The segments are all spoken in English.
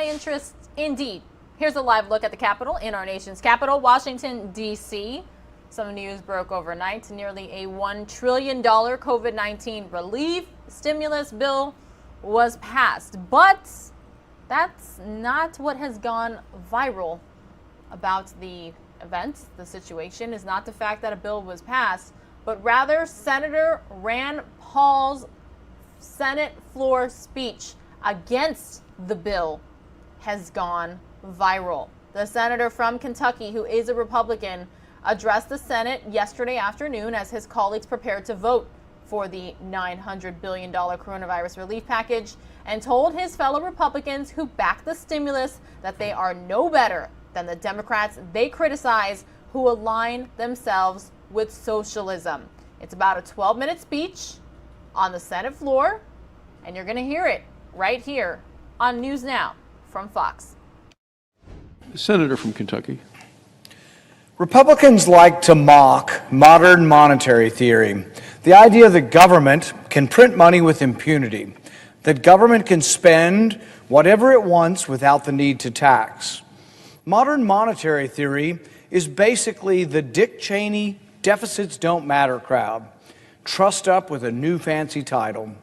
high interest indeed. Here's a live look at the Capitol in our nation's capital, Washington, D.C. Some news broke overnight. Nearly a $1 trillion COVID-19 relief stimulus bill was passed. But that's not what has gone viral about the event. The situation is not the fact that a bill was passed, but rather Senator Rand Paul's Senate floor speech against the bill has gone viral. The senator from Kentucky, who is a Republican, addressed the Senate yesterday afternoon as his colleagues prepared to vote for the $900 billion coronavirus relief package, and told his fellow Republicans who backed the stimulus that they are no better than the Democrats they criticize, who align themselves with socialism. It's about a 12-minute speech on the Senate floor, and you're going to hear it right here on News Now from Fox. Senator from Kentucky. Republicans like to mock modern monetary theory, the idea that government can print money with impunity, that government can spend whatever it wants without the need to tax. Modern monetary theory is basically the Dick Cheney deficits don't matter crowd, trussed up with a new fancy title.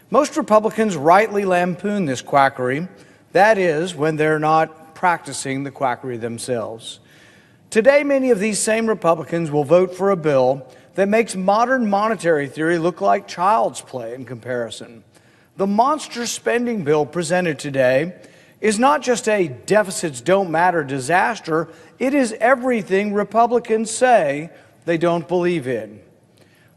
Most Republicans rightly lampoon this quackery, that is, when they're not practicing the quackery themselves. Today, many of these same Republicans will vote for a bill that makes modern monetary theory look like child's play in comparison. The monster spending bill presented today is not just a deficits don't matter disaster, it is everything Republicans say they don't believe in.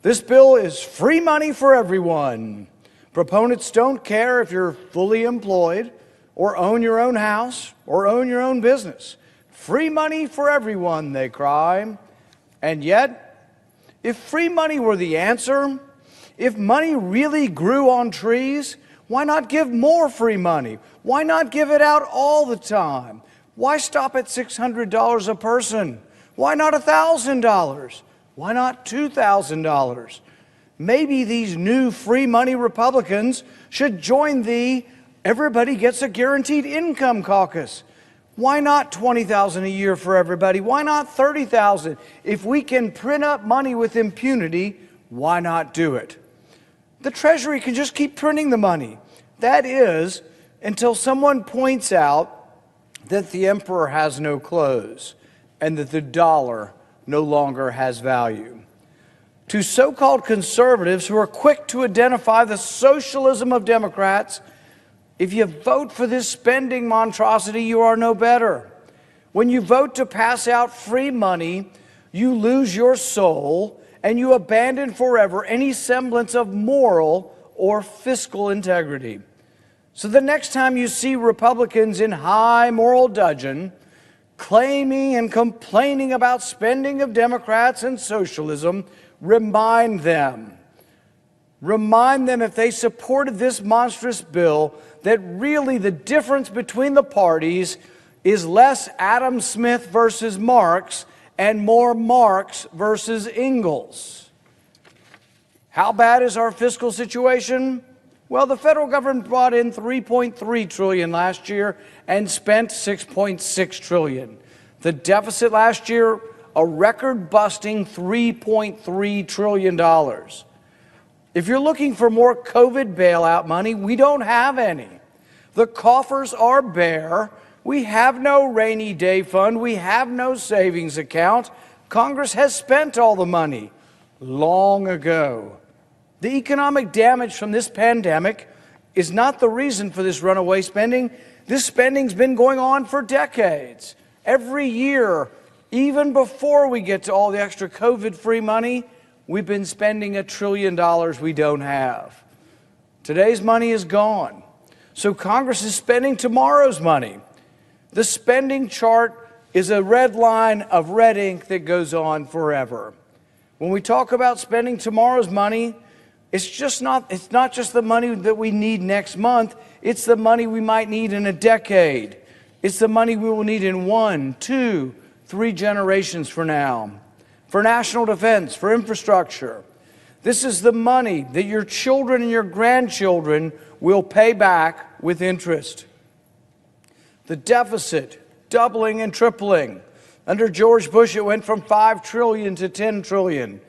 This bill is free money for everyone. Proponents don't care if you're fully employed or own your own house or own your own business. Free money for everyone, they cry. And yet, if free money were the answer, if money really grew on trees, why not give more free money? Why not give it out all the time? Why stop at $600 a person? Why not $1,000? Why not $2,000? Maybe these new free money Republicans should join the Everybody Gets a Guaranteed Income caucus. Why not $20,000 a year for everybody? Why not $30,000? If we can print up money with impunity, why not do it? The Treasury can just keep printing the money. That is, until someone points out that the emperor has no clothes and that the dollar no longer has value. To so-called conservatives who are quick to identify the socialism of Democrats, if you vote for this spending monstrosity, you are no better. When you vote to pass out free money, you lose your soul and you abandon forever any semblance of moral or fiscal integrity. So the next time you see Republicans in high moral dudgeon claiming and complaining about spending of Democrats and socialism, remind them if they supported this monstrous bill that really the difference between the parties is less Adam Smith versus Marx and more Marx versus Engels. How bad is our fiscal situation? Well, the federal government brought in $3.3 trillion last year and spent $6.6 trillion. The deficit last year, a record-busting $3.3 trillion. If you're looking for more COVID bailout money, we don't have any. The coffers are bare. We have no rainy day fund. We have no savings account. Congress has spent all the money long ago. The economic damage from this pandemic is not the reason for this runaway spending. This spending's been going on for decades. Every year, even before we get to all the extra COVID-free money, we've been spending $1 trillion we don't have. Today's money is gone. So Congress is spending tomorrow's money. The spending chart is a red line of red ink that goes on forever. When we talk about spending tomorrow's money, it's not just the money that we need next month, it's the money we might need in a decade. It's the money we will need in 1, 2, 3 generations from now. For national defense, for infrastructure. This is the money that your children and your grandchildren will pay back with interest. The deficit doubling and tripling. Under George Bush, it went from $5 trillion to $10 trillion.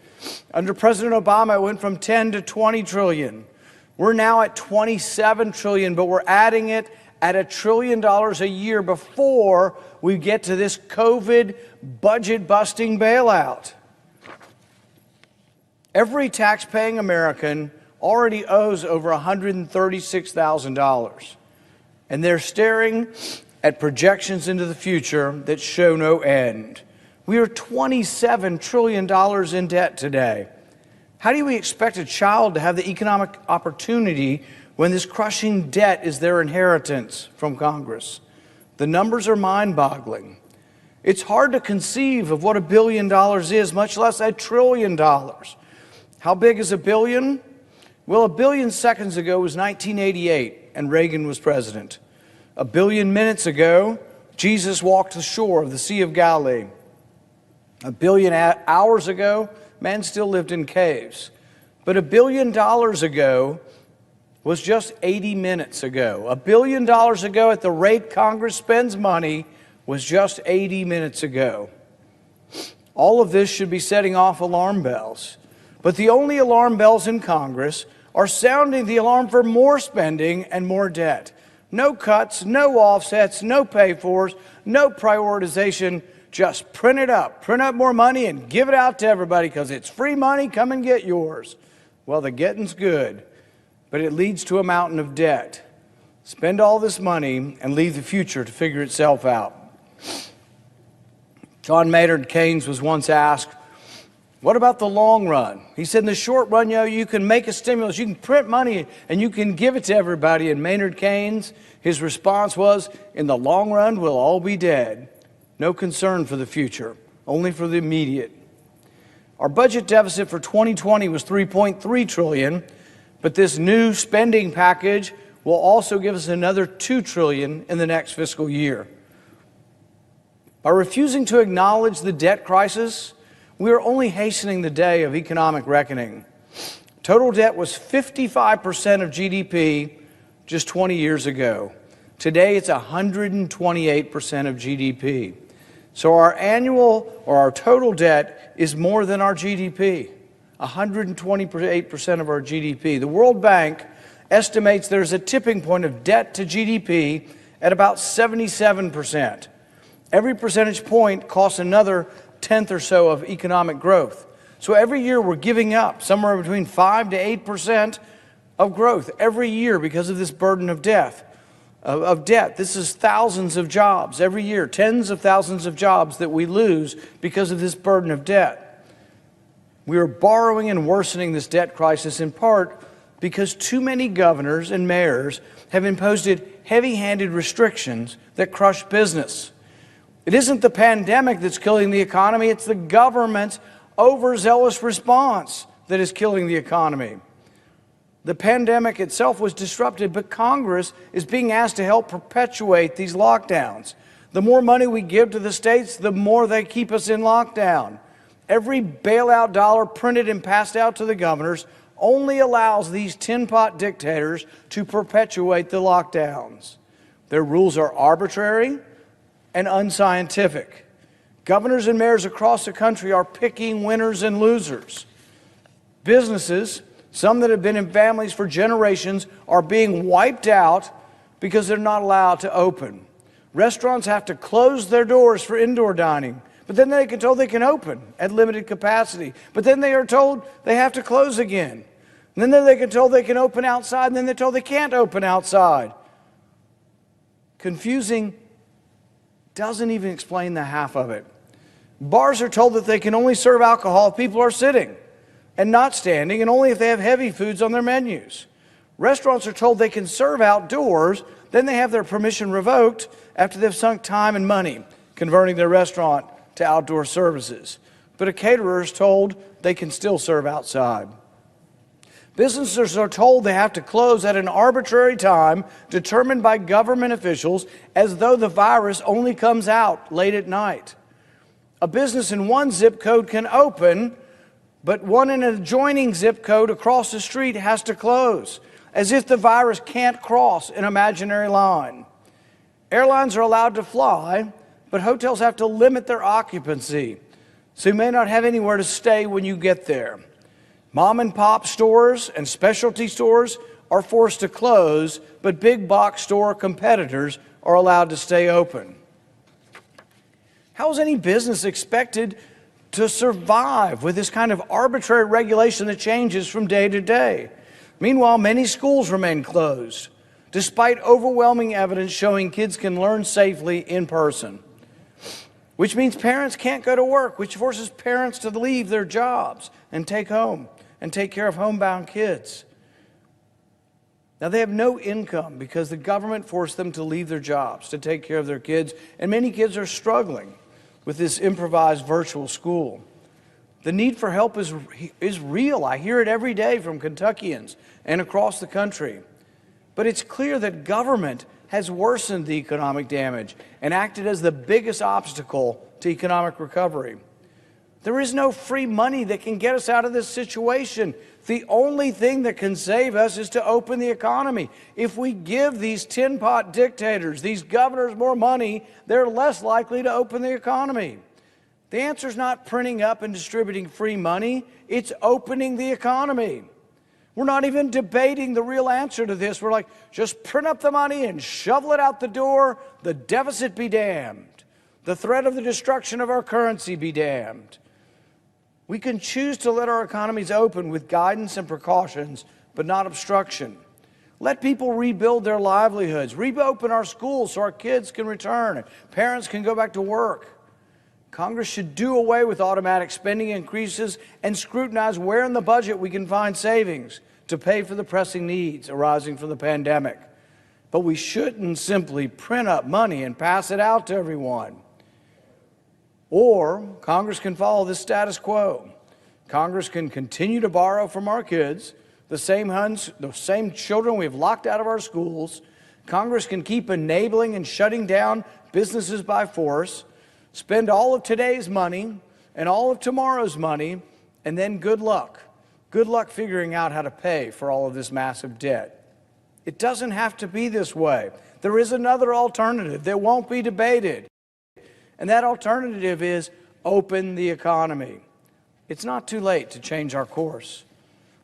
Under President Obama, it went from 10 to 20 trillion. We're now at 27 trillion, but we're adding it at $1 trillion a year before we get to this COVID budget-busting bailout. Every tax-paying American already owes over $136,000, and they're staring at projections into the future that show no end. We are $27 trillion in debt today. How do we expect a child to have the economic opportunity when this crushing debt is their inheritance from Congress? The numbers are mind-boggling. It's hard to conceive of what $1 billion is, much less $1 trillion. How big is $1 billion? Well, 1 billion seconds ago was 1988, and Reagan was president. 1 billion minutes ago, Jesus walked the shore of the Sea of Galilee. 1 billion hours ago, man still lived in caves. But $1 billion ago was just 80 minutes ago. $1 billion ago, at the rate Congress spends money, was just 80 minutes ago. All of this should be setting off alarm bells. But the only alarm bells in Congress are sounding the alarm for more spending and more debt. No cuts, no offsets, no pay-fors, no prioritization. Just print up more money and give it out to everybody because it's free money, come and get yours. Well, the getting's good, but it leads to a mountain of debt. Spend all this money and leave the future to figure itself out. John Maynard Keynes was once asked, what about the long run? He said, in the short run, you can make a stimulus, you can print money, and you can give it to everybody. And Maynard Keynes, his response was, in the long run, we'll all be dead. No concern for the future, only for the immediate. Our budget deficit for 2020 was $3.3 trillion, but this new spending package will also give us another $2 trillion in the next fiscal year. By refusing to acknowledge the debt crisis, we are only hastening the day of economic reckoning. Total debt was 55% of GDP just 20 years ago. Today, it's 128% of GDP. So our total debt is more than our GDP, 128% of our GDP. The World Bank estimates there's a tipping point of debt to GDP at about 77%. Every percentage point costs another tenth or so of economic growth. So every year we're giving up somewhere between 5 to 8% of growth every year because of this burden of debt. This is thousands of jobs every year, tens of thousands of jobs that we lose because of this burden of debt. We are borrowing and worsening this debt crisis in part because too many governors and mayors have imposed heavy-handed restrictions that crush business. It isn't the pandemic that's killing the economy, it's the government's overzealous response that is killing the economy. The pandemic itself was disrupted, but Congress is being asked to help perpetuate these lockdowns. The more money we give to the states, the more they keep us in lockdown. Every bailout dollar printed and passed out to the governors only allows these tin-pot dictators to perpetuate the lockdowns. Their rules are arbitrary and unscientific. Governors and mayors across the country are picking winners and losers. Businesses, some that have been in families for generations, are being wiped out because they're not allowed to open. Restaurants have to close their doors for indoor dining, but then they get told they can open at limited capacity. But then they are told they have to close again. And then they get told they can open outside, and then they're told they can't open outside. Confusing doesn't even explain the half of it. Bars are told that they can only serve alcohol if people are sitting and not standing, and only if they have heavy foods on their menus. Restaurants are told they can serve outdoors, then they have their permission revoked after they've sunk time and money converting their restaurant to outdoor services. But a caterer is told they can still serve outside. Businesses are told they have to close at an arbitrary time determined by government officials as though the virus only comes out late at night. A business in one zip code can open, but one in an adjoining zip code across the street has to close, as if the virus can't cross an imaginary line. Airlines are allowed to fly, but hotels have to limit their occupancy, so you may not have anywhere to stay when you get there. Mom and pop stores and specialty stores are forced to close, but big box store competitors are allowed to stay open. How is any business expected to survive with this kind of arbitrary regulation that changes from day to day? Meanwhile, many schools remain closed, despite overwhelming evidence showing kids can learn safely in person, which means parents can't go to work, which forces parents to leave their jobs and take care of homebound kids. Now, they have no income because the government forced them to leave their jobs to take care of their kids, and many kids are struggling with this improvised virtual school. The need for help is real. I hear it every day from Kentuckians and across the country. But it's clear that government has worsened the economic damage and acted as the biggest obstacle to economic recovery. There is no free money that can get us out of this situation. The only thing that can save us is to open the economy. If we give these tin-pot dictators, these governors, more money, they're less likely to open the economy. The answer is not printing up and distributing free money. It's opening the economy. We're not even debating the real answer to this. We're like, just print up the money and shovel it out the door. The deficit be damned. The threat of the destruction of our currency be damned. We can choose to let our economies open with guidance and precautions, but not obstruction. Let people rebuild their livelihoods. Reopen our schools so our kids can return and parents can go back to work. Congress should do away with automatic spending increases and scrutinize where in the budget we can find savings to pay for the pressing needs arising from the pandemic. But we shouldn't simply print up money and pass it out to everyone. Or Congress can follow the status quo. Congress can continue to borrow from our kids, the same children we've locked out of our schools. Congress can keep enabling and shutting down businesses by force, spend all of today's money and all of tomorrow's money, and then good luck. Good luck figuring out how to pay for all of this massive debt. It doesn't have to be this way. There is another alternative that won't be debated. And that alternative is open the economy. It's not too late to change our course.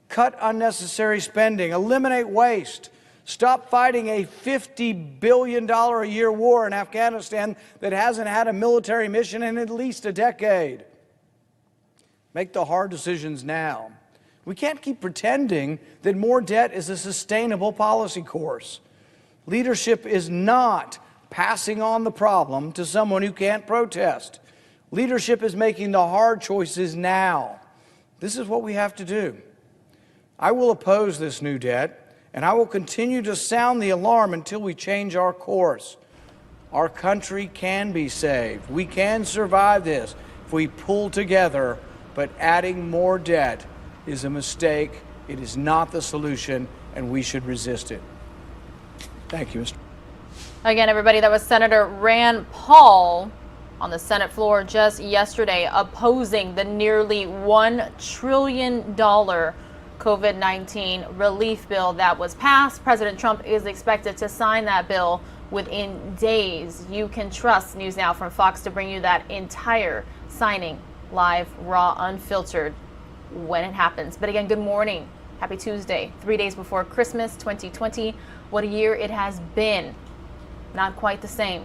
Cut unnecessary spending, eliminate waste, stop fighting a $50 billion a year war in Afghanistan that hasn't had a military mission in at least a decade. Make the hard decisions now. We can't keep pretending that more debt is a sustainable policy course. Leadership is not passing on the problem to someone who can't protest. Leadership is making the hard choices now. This is what we have to do. I will oppose this new debt, and I will continue to sound the alarm until we change our course. Our country can be saved. We can survive this if we pull together, but adding more debt is a mistake. It is not the solution, and we should resist it. Thank you, Mr. Again, everybody, that was Senator Rand Paul on the Senate floor just yesterday opposing the nearly $1 trillion COVID-19 relief bill that was passed. President Trump is expected to sign that bill within days. You can trust News Now from Fox to bring you that entire signing live, raw, unfiltered when it happens. But again, good morning. Happy Tuesday, 3 days before Christmas 2020. What a year it has been. Not quite the same.